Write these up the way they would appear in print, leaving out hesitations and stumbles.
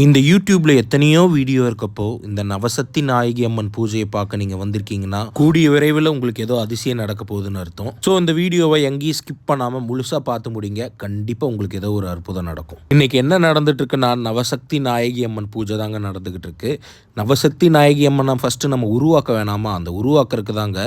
இந்த யூடியூப்ல எத்தனையோ வீடியோ இருக்கப்போ இந்த நவசக்தி நாயகி அம்மன் பூஜையை பார்க்க நீங்க வந்திருக்கீங்கன்னா கூடிய விரைவில் உங்களுக்கு ஏதோ அதிசயம் நடக்க போகுதுன்னு அர்த்தம். ஸோ இந்த வீடியோவை எங்கேயும் ஸ்கிப் பண்ணாம முழுசா பார்த்து முடிங்க. கண்டிப்பா உங்களுக்கு ஏதோ ஒரு அற்புதம் நடக்கும். இன்னைக்கு என்ன நடந்துட்டு இருக்குன்னா நவசக்தி நாயகி அம்மன் பூஜை தாங்க நடந்துகிட்டு இருக்கு. நவசக்தி நாயகி அம்மனை ஃபர்ஸ்ட் நம்ம உருவாக்க வேணாமா? அந்த உருவாக்குறதுக்கு தாங்க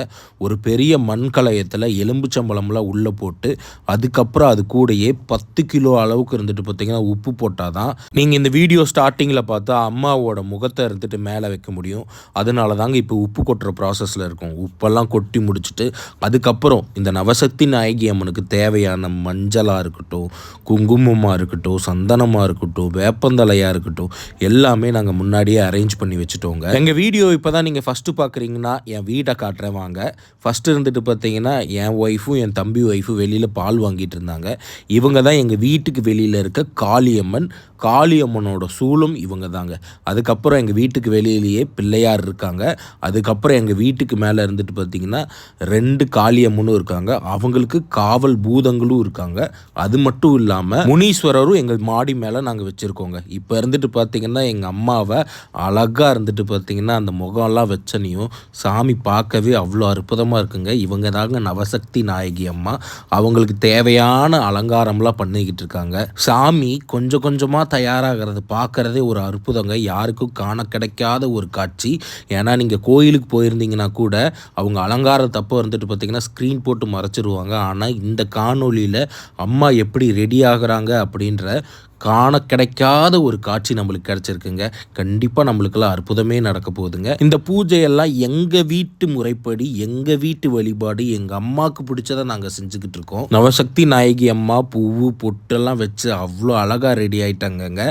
ஒரு பெரிய மண் கலயத்தில் எலும்புச்சம்பளம்லாம் உள்ளே போட்டு அதுக்கப்புறம் அது கூடயே 10 கிலோ அளவுக்கு இருந்துட்டு பார்த்தீங்கன்னா உப்பு போட்டாதான் நீங்கள் இந்த வீடியோ ஸ்டார்டிங்கில் பார்த்தா அம்மாவோட முகத்தை இருந்துட்டு மேலே வைக்க முடியும். அதனால தாங்க இப்போ உப்பு கொட்டுற ப்ராசஸில் இருக்கும். உப்பெல்லாம் கொட்டி முடிச்சுட்டு அதுக்கப்புறம் இந்த நவசக்தி நாயகி அம்மனுக்கு தேவையான மஞ்சளாக இருக்கட்டும், குங்குமமாக இருக்கட்டும், சந்தனமாக இருக்கட்டும், வேப்பந்தலையாக இருக்கட்டும், எல்லாமே நாங்கள் முன்னாடியே அரேஞ்ச் பண்ணி வச்சுட்டோங்க. எங்கள் வீடியோ இப்போ தான் நீங்கள் ஃபஸ்ட்டு பார்க்குறீங்கன்னா என் வீட்டை காட்டுறேன் வாங்க. ஃபஸ்ட்டு இருந்துட்டு பார்த்தீங்கன்னா என் ஒய்ஃபும் என் தம்பி ஒய்ஃபும் வெளியில் பால் வாங்கிட்டு இருந்தாங்க. இவங்க தான் எங்கள் வீட்டுக்கு வெளியில் இருக்க காளியம்மன். காளியம்மனோட சூலும் இவங்க தாங்க. அதுக்கப்புறம் எங்கள் வீட்டுக்கு வெளியிலேயே பிள்ளையார் இருக்காங்க. அதுக்கப்புறம் எங்கள் வீட்டுக்கு மேலே இருந்துட்டு பார்த்திங்கன்னா 2 காளியம்மனும் இருக்காங்க. அவங்களுக்கு காவல் பூதங்களும் இருக்காங்க. அது மட்டும் இல்லாமல் முனீஸ்வரரும் எங்கள் மாடி மேலே நாங்கள் வச்சுருக்கோங்க. இப்போ இருந்துட்டு பார்த்திங்கன்னா எங்கள் அம்மாவை அழகாக இருந்துட்டு பார்த்திங்கன்னா அந்த முகம்லாம் வச்சனையும் சாமி பார்க்கவே அவ்வளோ அற்புதமாக இருக்குங்க. இவங்க தாங்க நவசக்தி நாயகி அம்மா. அவங்களுக்கு தேவையான அலங்காரம்லாம் பண்ணிக்கிட்டு இருக்காங்க. சாமி கொஞ்சம் கொஞ்சமாக தயாராகிறது பார்க்குறதே ஒரு அற்புதங்க. யாருக்கும் காண கிடைக்காத ஒரு காட்சி. ஏன்னா நீங்கள் கோயிலுக்கு போயிருந்தீங்கன்னா கூட அவங்க அலங்காரத்தப்போ இருந்துட்டு பார்த்தீங்கன்னா ஸ்க்ரீன் போட்டு மறைச்சிருவாங்க. ஆனால் இந்த காணொலியில் அம்மா எப்படி ரெடி ஆகுறாங்க அப்படின்ற காண கிடைக்காத ஒரு காட்சி நம்மளுக்கு கிடச்சிருக்குங்க. கண்டிப்பாக நம்மளுக்கெல்லாம் அற்புதமே நடக்க போகுதுங்க. இந்த பூஜையெல்லாம் எங்கள் வீட்டு முறைப்படி, எங்கள் வீட்டு வழிபாடு, எங்கள் அம்மாவுக்கு பிடிச்சதை நாங்கள் செஞ்சுக்கிட்டு இருக்கோம். நவசக்தி நாயகி அம்மா பூவு பொட்டெல்லாம் வச்சு அவ்வளோ அழகாக ரெடி ஆகிட்டாங்கங்க.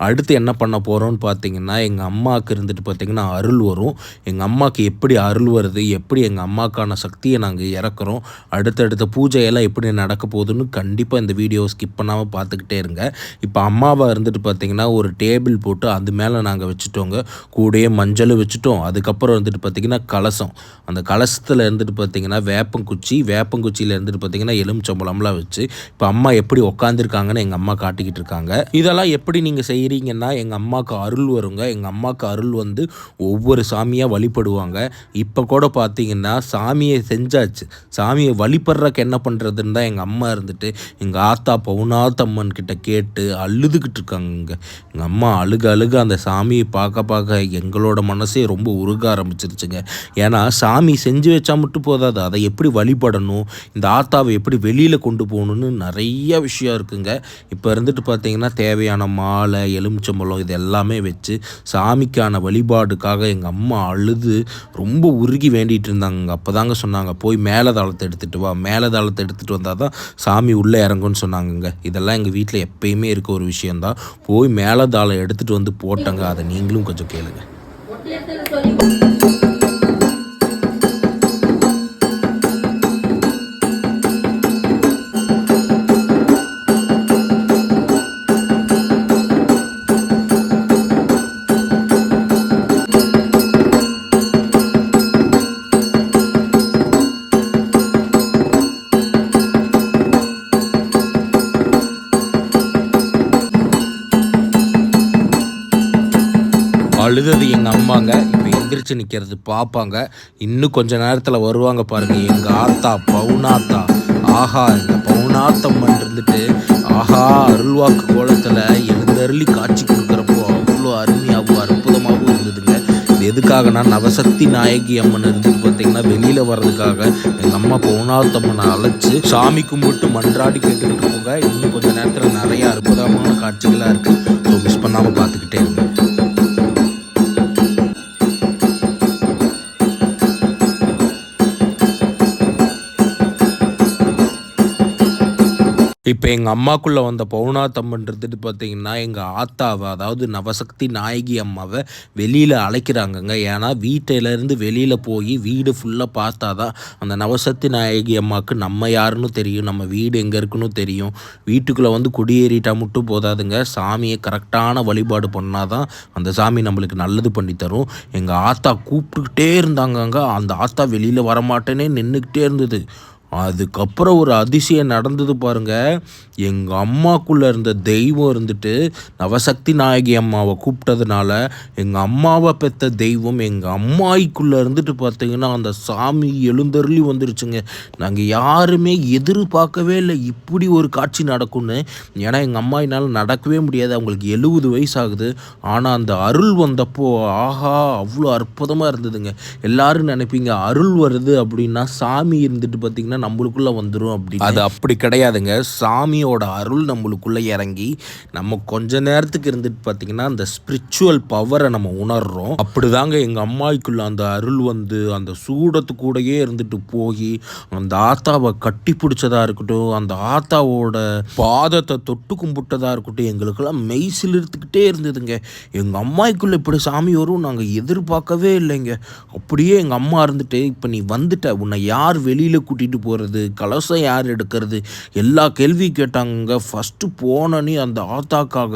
அடுத்து என்ன பண்ண போகிறோம்னு பார்த்தீங்கன்னா எங்கள் அம்மாவுக்கு இருந்துட்டு பார்த்தீங்கன்னா அருள் வரும். எங்கள் அம்மாவுக்கு எப்படி அருள் வருது, எப்படி எங்கள் அம்மாவுக்கான சக்தியை நாங்கள் இறக்குறோம், அடுத்தடுத்த பூஜையெல்லாம் எப்படி நடக்க போகுதுன்னு கண்டிப்பாக இந்த வீடியோவை ஸ்கிப் பண்ணாமல் பார்த்துக்கிட்டே இருங்க. இப்போ அம்மாவை இருந்துட்டு பார்த்தீங்கன்னா ஒரு டேபிள் போட்டு அது மேலே நாங்கள் வச்சுட்டோங்க. கூடயே மஞ்சள் வச்சுட்டோம். அதுக்கப்புறம் இருந்துட்டு பார்த்தீங்கன்னா கலசம். அந்த கலசத்தில் இருந்துட்டு பார்த்தீங்கன்னா வேப்பங்குச்சியில் இருந்துட்டு பார்த்தீங்கன்னா எலுமிச்சம்பழம்லாம் வச்சு இப்போ அம்மா எப்படி உட்காந்துருக்காங்கன்னு எங்கள் அம்மா காட்டிக்கிட்டு இருக்காங்க. இதெல்லாம் எப்படி நீங்கள் செய்கிறீங்கன்னா எங்கள் அம்மாவுக்கு அருள் வருங்க. எங்கள் அம்மாவுக்கு அருள் வந்து ஒவ்வொரு சாமியாக வழிபடுவாங்க. இப்போ கூட பார்த்தீங்கன்னா சாமியை செஞ்சாச்சு, சாமியை வழிபடுறக்கு என்ன பண்ணுறதுன்னு தான் எங்கள் அம்மா இருந்துட்டு எங்கள் ஆத்தா பவுனாத்தம்மன் கிட்ட கேட்டு அழுதுகிட்டு இருக்காங்க. எங்கள் அம்மா அழுக அந்த சாமியை பார்க்க எங்களோட மனசே ரொம்ப உருக ஆரம்பிச்சிருச்சுங்க. ஏன்னா சாமி செஞ்சு வச்சா மட்டும் போதாது, அதை எப்படி வழிபடணும், இந்த ஆத்தாவை எப்படி வெளியில் கொண்டு போகணுன்னு நிறைய விஷயம் இருக்குங்க. இப்போ இருந்துட்டு பார்த்தீங்கன்னா தேவையான மாலை, எலுமிச்சம்பழம் இது எல்லாமே வச்சு சாமிக்கான வழிபாடுக்காக எங்கள் அம்மா அழுது ரொம்ப உருகி வேண்டிகிட்டு இருந்தாங்க. அப்போ தாங்க சொன்னாங்க போய் மேலதாளத்தை எடுத்துகிட்டு வா, மேலதாளத்தை எடுத்துகிட்டு வந்தால் தான் சாமி உள்ளே இறங்குன்னு சொன்னாங்கங்க. இதெல்லாம் எங்கள் வீட்டில் எப்பயுமே இருக்க ஒரு விஷயந்தான். போய் மேலதாளம் எடுத்துகிட்டு வந்து போட்டங்க. அதை நீங்களும் கொஞ்சம் கேளுங்க. அழுதது எங்கள் அம்மாங்க. இப்போ எந்திரிச்சு நிற்கிறது பார்ப்பாங்க. இன்னும் கொஞ்ச நேரத்தில் வருவாங்க பாருங்கள் எங்கள் ஆத்தா பவுனாத்தா. ஆஹா, இந்த பவுனாத்தம்மன் இருந்துட்டு ஆஹா அருள்வாக்கு கோலத்தில் எழுந்தருளி காட்சி கொடுக்குறப்போ அவ்வளோ அருமையாகவும் அற்புதமாகவும் இருந்ததுங்க. இது எதுக்காகனா நவசக்தி நாயகி அம்மன் இருந்துட்டு பார்த்தீங்கன்னா வெளியில் வர்றதுக்காக எங்கள் அம்மா பவுனாத்தம்மனை அழைச்சி சாமி கும்பிட்டு மன்றாடி கேட்டுக்கிட்டு இருப்போங்க. இன்னும் கொஞ்சம் நேரத்தில் நிறைய அற்புதமான காட்சிகளாக இருக்குது. ஸோ மிஸ் பண்ணாமல் பார்த்துக்கிட்டே இருங்க. இப்போ எங்கள் அம்மாக்குள்ளே வந்த பவுனாத்தம்மன் இருந்துட்டு பார்த்தீங்கன்னா எங்கள் ஆத்தாவை, அதாவது நவசக்தி நாயகி அம்மாவை வெளியில் அழைக்கிறாங்கங்க. ஏன்னா வீட்டிலேருந்து வெளியில் போய் வீடு ஃபுல்லாக பார்த்தா தான் அந்த நவசக்தி நாயகி அம்மாவுக்கு நம்ம யாருன்னு தெரியும், நம்ம வீடு எங்கே இருக்குன்னு தெரியும். வீட்டுக்குள்ளே வந்து குடியேறிட்டா மட்டும் போதாதுங்க, சாமியை கரெக்டான வழிபாடு பண்ணால் தான் அந்த சாமி நம்மளுக்கு நல்லது பண்ணித்தரும். எங்கள் ஆத்தா கூப்பிட்டுக்கிட்டே இருந்தாங்கங்க. அந்த ஆத்தா வெளியில் வரமாட்டேனே நின்றுக்கிட்டே இருந்தது. அதுக்கப்புறம் ஒரு அதிசயம் நடந்தது பாருங்க. எங்கள் அம்மாக்குள்ளே இருந்த தெய்வம் இருந்துட்டு நவசக்தி நாயகி அம்மாவை கூப்பிட்டதுனால எங்கள் அம்மாவை பெற்ற தெய்வம் எங்கள் அம்மாய்க்குள்ளே இருந்துட்டு பார்த்தீங்கன்னா அந்த சாமி எழுந்தருளி வந்துருச்சுங்க. நாங்கள் யாருமே எதிர்பார்க்கவே இல்லை இப்படி ஒரு காட்சி நடக்கும்னு. ஏன்னா எங்கள் அம்மாயினால் நடக்கவே முடியாது, அவங்களுக்கு 70 வயசு ஆகுது. ஆனால் அந்த அருள் வந்தப்போ ஆஹா அவ்வளோ அற்புதமாக இருந்ததுங்க. எல்லாரும் நினைப்பீங்க அருள் வருது அப்படின்னா சாமி இருந்துட்டு பார்த்தீங்கன்னா நம்மளுக்குள்ள வந்துடும் அப்படி. அது அப்படி கிடையாதுங்க. சாமியோட அருள் நம்மளுக்குள்ள இறங்கி நம்ம கொஞ்ச நேரத்துக்கு இருந்துட்டு பார்த்தீங்கன்னா அந்த ஸ்பிரிச்சுவல் பவரை நம்ம உணர்றோம். அப்படிதாங்க எங்கள் அம்மாய்க்குள்ள அந்த அருள் வந்து அந்த சூடத்து கூடயே இருந்துட்டு போய் அந்த ஆத்தாவை கட்டி பிடிச்சதா இருக்கட்டும், அந்த ஆத்தாவோட பாதத்தை தொட்டு கும்பிட்டதா இருக்கட்டும், எங்களுக்கெல்லாம் மெய் சிலிர்த்துக்கிட்டே இருந்ததுங்க. எங்கள் அம்மாய்க்குள்ள இப்படி சாமி வரும் நாங்கள் எதிர்பார்க்கவே இல்லைங்க. அப்படியே எங்கள் அம்மா இருந்துட்டு இப்போ நீ வந்துட்ட, உன்னை யார் வெளியில் கூட்டிகிட்டு போகிறது, கலசம் யார் எடுக்கிறது, எல்லா கேள்வி கேட்டாங்க. ஃபஸ்ட்டு போனோன்னே அந்த ஆத்தாக்காக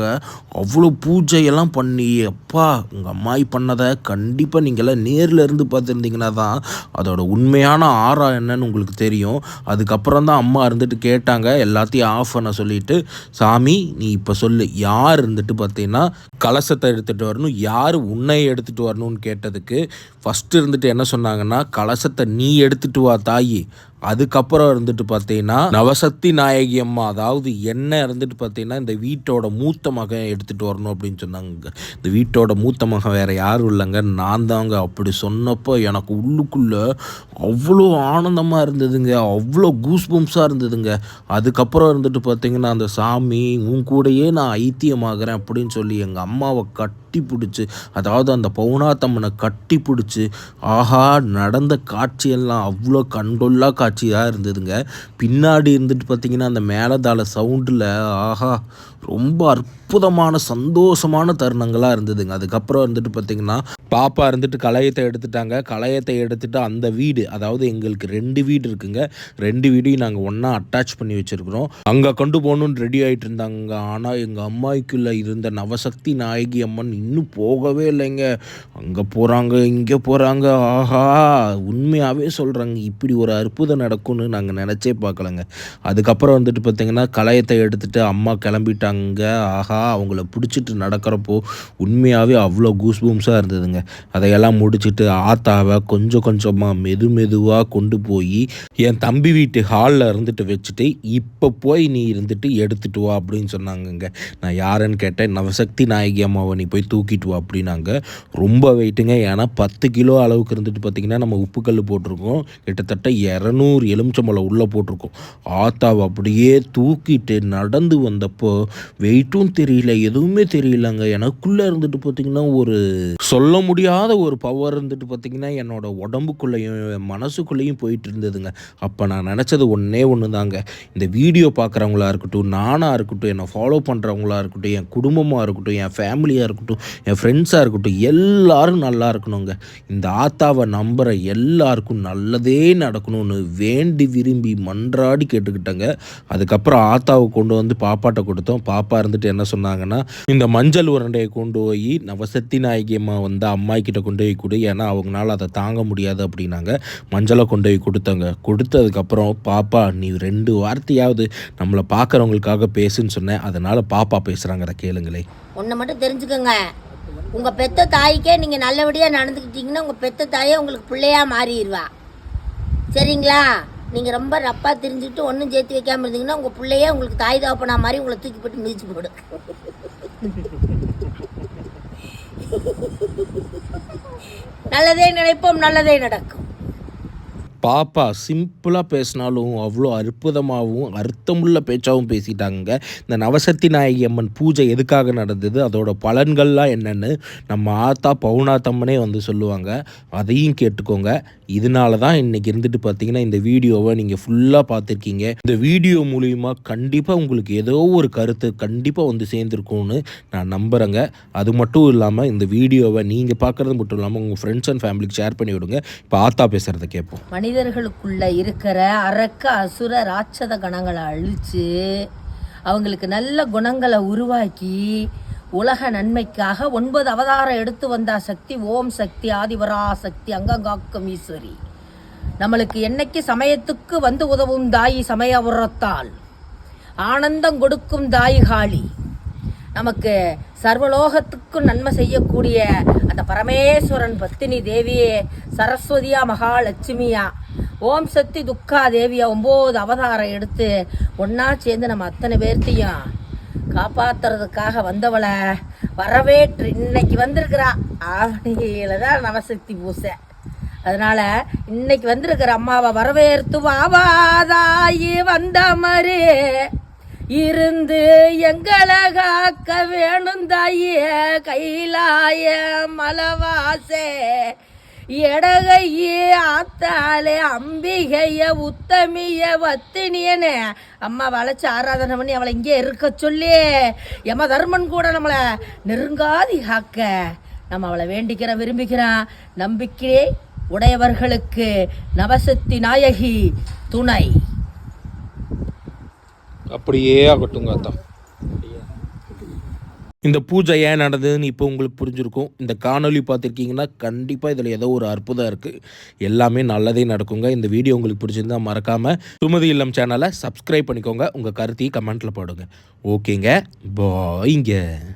அவ்வளோ பூஜையெல்லாம் பண்ணி அப்பா உங்கள் அம்மாயி பண்ணதை கண்டிப்பாக நீங்கள்லாம் நேரில் இருந்து பார்த்துருந்தீங்கன்னா தான் அதோட உண்மையான ஆறா என்னன்னு உங்களுக்கு தெரியும். அதுக்கப்புறம் தான் அம்மா இருந்துட்டு கேட்டாங்க, எல்லாத்தையும் ஆஃப் பண்ண சொல்லிட்டு, சாமி நீ இப்போ சொல்லு யார் இருந்துட்டு பார்த்தீங்கன்னா கலசத்தை எடுத்துகிட்டு வரணும், யார் உன்னை எடுத்துகிட்டு வரணும்னு கேட்டதுக்கு ஃபஸ்ட்டு இருந்துட்டு என்ன சொன்னாங்கன்னா, கலசத்தை நீ எடுத்துகிட்டு வா தாயி, அதுக்கப்புறம் இருந்துட்டு பார்த்தீங்கன்னா நவசக்தி நாயகி அம்மா அதாவது என்ன இருந்துட்டு பார்த்தீங்கன்னா இந்த வீட்டோட மூத்த மகன் எடுத்துகிட்டு வரணும் அப்படின்னு சொன்னாங்க. இந்த வீட்டோட மூத்த மகன் வேறு யாரும் இல்லைங்க, நான் தாங்க. அப்படி சொன்னப்போ எனக்கு உள்ளுக்குள்ளே அவ்வளோ ஆனந்தமாக இருந்ததுங்க, அவ்வளோ கூஸ்பம்ஸாக இருந்ததுங்க. அதுக்கப்புறம் இருந்துட்டு பார்த்தீங்கன்னா அந்த சாமி உன் கூடையே நான் ஐத்தியமாகறேன் அப்படின்னு சொல்லி எங்கள் அம்மாவை கட்டி பிடிச்சி, அதாவது அந்த பவுனாத்தம்மனை கட்டி பிடிச்சி, ஆஹா நடந்த காட்சியெல்லாம் அவ்வளோ கண்கொள்ளா காட்சியாக இருந்ததுங்க. பின்னாடி இருந்துட்டு பார்த்திங்கன்னா அந்த மேலதாள சவுண்டில் ஆஹா ரொம்ப அற்புதமான சந்தோஷமான தருணங்களாக இருந்ததுங்க. அதுக்கப்புறம் இருந்துட்டு பார்த்திங்கன்னா பாப்பா இருந்துட்டு கலையத்தை எடுத்துட்டாங்க. கலையத்தை எடுத்துகிட்டு அந்த வீடு, அதாவது எங்களுக்கு 2 வீடு இருக்குங்க, 2 வீடையும் நாங்கள் ஒன்றா அட்டாச் பண்ணி வச்சுருக்குறோம். அங்கே கொண்டு போகணுன்னு ரெடி ஆகிட்டு இருந்தாங்க. ஆனால் எங்கள் அம்மாய்க்குள்ளே இருந்த நவசக்தி நாயகி அம்மன் இன்னும் போகவே இல்லைங்க. அங்கே போகிறாங்க இங்கே போகிறாங்க. ஆஹா உண்மையாகவே சொல்கிறாங்க இப்படி ஒரு அற்புதம் நடக்கும்னு நாங்கள் நினச்சே பார்க்கலங்க. அதுக்கப்புறம் வந்துட்டு பார்த்திங்கன்னா கலையத்தை எடுத்துகிட்டு அம்மா கிளம்பிட்டாங்க. ஆஹா அவங்கள பிடிச்சிட்டு நடக்கிறப்போ உண்மையாகவே அவ்வளோ கூஸ்பூம்ஸாக இருந்ததுங்க. அதையெல்லாம் முடிச்சுட்டு ஆத்தாவை கொஞ்சம் கொஞ்சமாக மெதுவாக கொண்டு போய் என் தம்பி வீட்டு ஹாலில் இருந்துட்டு வச்சுட்டு இப்போ போய் நீ இருந்துட்டு எடுத்துகிட்டு வா அப்படின்னு சொன்னாங்கங்க. நான் யாருன்னு கேட்டேன், நவசக்தி நாயகி அம்மாவை நீ போய் தூக்கிட்டு வா அப்படின்னாங்க. ரொம்ப வெயிட்டுங்க, ஏன்னா 10 கிலோ அளவுக்கு இருந்துட்டு பார்த்திங்கன்னா நம்ம உப்புக்கல் போட்டிருக்கோம், கிட்டத்தட்ட 200 எலுமிச்சம்பழம் உள்ளே போட்டிருக்கோம். ஆத்தாவை அப்படியே தூக்கிட்டு நடந்து வந்தப்போ வெயிட்டும் தெரியல எதுவுமே தெரியலங்க. எனக்குள்ளே இருந்துட்டு பார்த்திங்கன்னா ஒரு சொல்ல முடியாத ஒரு பவர் இருந்துட்டு பார்த்திங்கன்னா என்னோட உடம்புக்குள்ளேயும் மனசுக்குள்ளேயும் போயிட்டு இருந்ததுங்க. அப்போ நான் நினச்சது ஒன்றே ஒன்று தாங்க, இந்த வீடியோ பார்க்குறவங்களா இருக்கட்டும், நானாக இருக்கட்டும், என்னை ஃபாலோ பண்ணுறவங்களா இருக்கட்டும், என் குடும்பமாக இருக்கட்டும், என் ஃபேமிலியாக இருக்கட்டும், என் ஃப்ரெண்ட்ஸாக இருக்கட்டும், எல்லோரும் நல்லா இருக்கணுங்க. இந்த ஆத்தாவை நம்புகிற எல்லாருக்கும் நல்லதே நடக்கணும்னு வேண்டி விரும்பி மன்றாடி கேட்டுக்கிட்டேங்க. அதுக்கப்புறம் ஆத்தாவை கொண்டு வந்து பாப்பாட்ட கொடுத்தோம். பாப்பா இருந்துட்டு என்ன சொன்னாங்கன்னா, இந்த மஞ்சள் உருண்டையை கொண்டு போய் நவசக்தி நாயகி அம்மா வந்து அம்மாய்கிட்ட கொண்டு போய் கொடு, ஏன்னா அவங்களால அதை தாங்க முடியாது அப்படின்னாங்க. மஞ்சளை கொண்டு போய் கொடுத்தாங்க. கொடுத்ததுக்கப்புறம் பாப்பா நீ 2 வார்த்தையாவது நம்மளை பார்க்குறவங்களுக்காக பேசுன்னு சொன்னேன். அதனால் பாப்பா பேசுகிறாங்க, அதை கேளுங்களே. ஒன்றை மட்டும் தெரிஞ்சுக்கோங்க, உங்கள் பெத்த தாய்க்கே நீங்கள் நல்லபடியாக நடந்துக்கிட்டீங்கன்னா உங்கள் பெத்த தாயே உங்களுக்கு பிள்ளையாக மாறிடுவா. சரிங்களா? நீங்கள் ரொம்ப ரப்பாக தெரிஞ்சுக்கிட்டு ஒன்றும் சேர்த்து வைக்காமல் இருந்தீங்கன்னா உங்கள் பிள்ளையே உங்களுக்கு தாய் தாப்பனா மாதிரி உங்களை தூக்கி போட்டு மிதிச்சு போடு. நல்லதே நினைப்போம், நல்லதே நடக்கும். பாப்பா சிம்பிளாக பேசினாலும் அவ்வளோ அற்புதமாகவும் அர்த்தமுள்ள பேச்சாகவும் பேசிட்டாங்க. இந்த நவசக்தி நாயகி அம்மன் பூஜை எதுக்காக நடந்தது, அதோட பலன்கள்லாம் என்னென்னு நம்ம ஆத்தா பவுனாத்தம்மனே வந்து சொல்லுவாங்க. அதையும் கேட்டுக்கோங்க. இதனால தான் இன்றைக்கி இருந்துட்டு பார்த்தீங்கன்னா இந்த வீடியோவை நீங்கள் ஃபுல்லாக பார்த்துருக்கீங்க. இந்த வீடியோ மூலிமா கண்டிப்பாக உங்களுக்கு ஏதோ ஒரு கருத்து கண்டிப்பாக வந்து சேர்ந்துருக்கும்னு நான் நம்புகிறேங்க. அது மட்டும் இல்லாமல் இந்த வீடியோவை நீங்கள் பார்க்குறது மட்டும் இல்லாமல் உங்கள் ஃப்ரெண்ட்ஸ் அண்ட் ஃபேமிலிக்கு ஷேர் பண்ணி விடுங்க. இப்போ ஆத்தா பேசுகிறத கேட்போம். மனிதர்களுக்குள்ள இருக்கிற அரக்க அசுர ராட்சத கணங்களை அழித்து அவங்களுக்கு நல்ல குணங்களை உருவாக்கி உலக நன்மைக்காக 9 அவதாரம் எடுத்து வந்தா சக்தி. ஓம் சக்தி ஆதிவரா சக்தி அங்கங்காக்கும் ஈஸ்வரி. நம்மளுக்கு என்னைக்கு சமயத்துக்கு வந்து உதவும் தாயி சமய உரத்தால், ஆனந்தம் கொடுக்கும் தாய் காளி, நமக்கு சர்வலோகத்துக்கும் நன்மை செய்யக்கூடிய அந்த பரமேஸ்வரன் பத்தினி தேவியே, சரஸ்வதியா மகாலட்சுமியா, ஓம் சக்தி துக்கா தேவியா 9 அவதாரம் எடுத்து ஒன்னா சேர்ந்து நம்ம அத்தனை பேர்த்தையும் காப்பாத்துறதுக்காக வந்தவளை வரவேற்று இன்னைக்கு வந்திருக்கிறா. ஆவணியில தான் நவசக்தி பூசை. அதனால இன்னைக்கு வந்திருக்கிற அம்மாவை வரவேற்று வாவாதாயி வந்த மாதிரி இருந்து எங்களை காக்க வேணும் தாயே, கைலாய மலவாசே, எடகையே ஆத்தாலே அம்பிகைய உத்தமிய வத்தினியனே அம்மா வளைச்சு ஆராதனை பண்ணி அவளை இங்கே இருக்க சொல்லி யம தர்மன் கூட நம்மளை நெருங்காதி காக்க நம்ம அவளை விரும்பிக்கிறோம். நம்பிக்கை உடையவர்களுக்கு நவசக்தி நாயகி துணை. அப்படியே ஆகட்டுங்க அத்தா. இந்த பூஜை ஏன் நடந்ததுன்னு இப்போ உங்களுக்கு புரிஞ்சிருக்கும். இந்த காணொலி பார்த்துருக்கீங்கன்னா கண்டிப்பாக இதில் ஏதோ ஒரு அற்புதம் இருக்குது. எல்லாமே நல்லதே நடக்குங்க. இந்த வீடியோ உங்களுக்கு பிடிச்சிருந்தா மறக்காமல் சுமதி இல்லம் சேனலை சப்ஸ்கிரைப் பண்ணிக்கோங்க. உங்கள் கருத்தையும் கமெண்ட்டில் போடுங்க. ஓகேங்க, பாய்ங்க.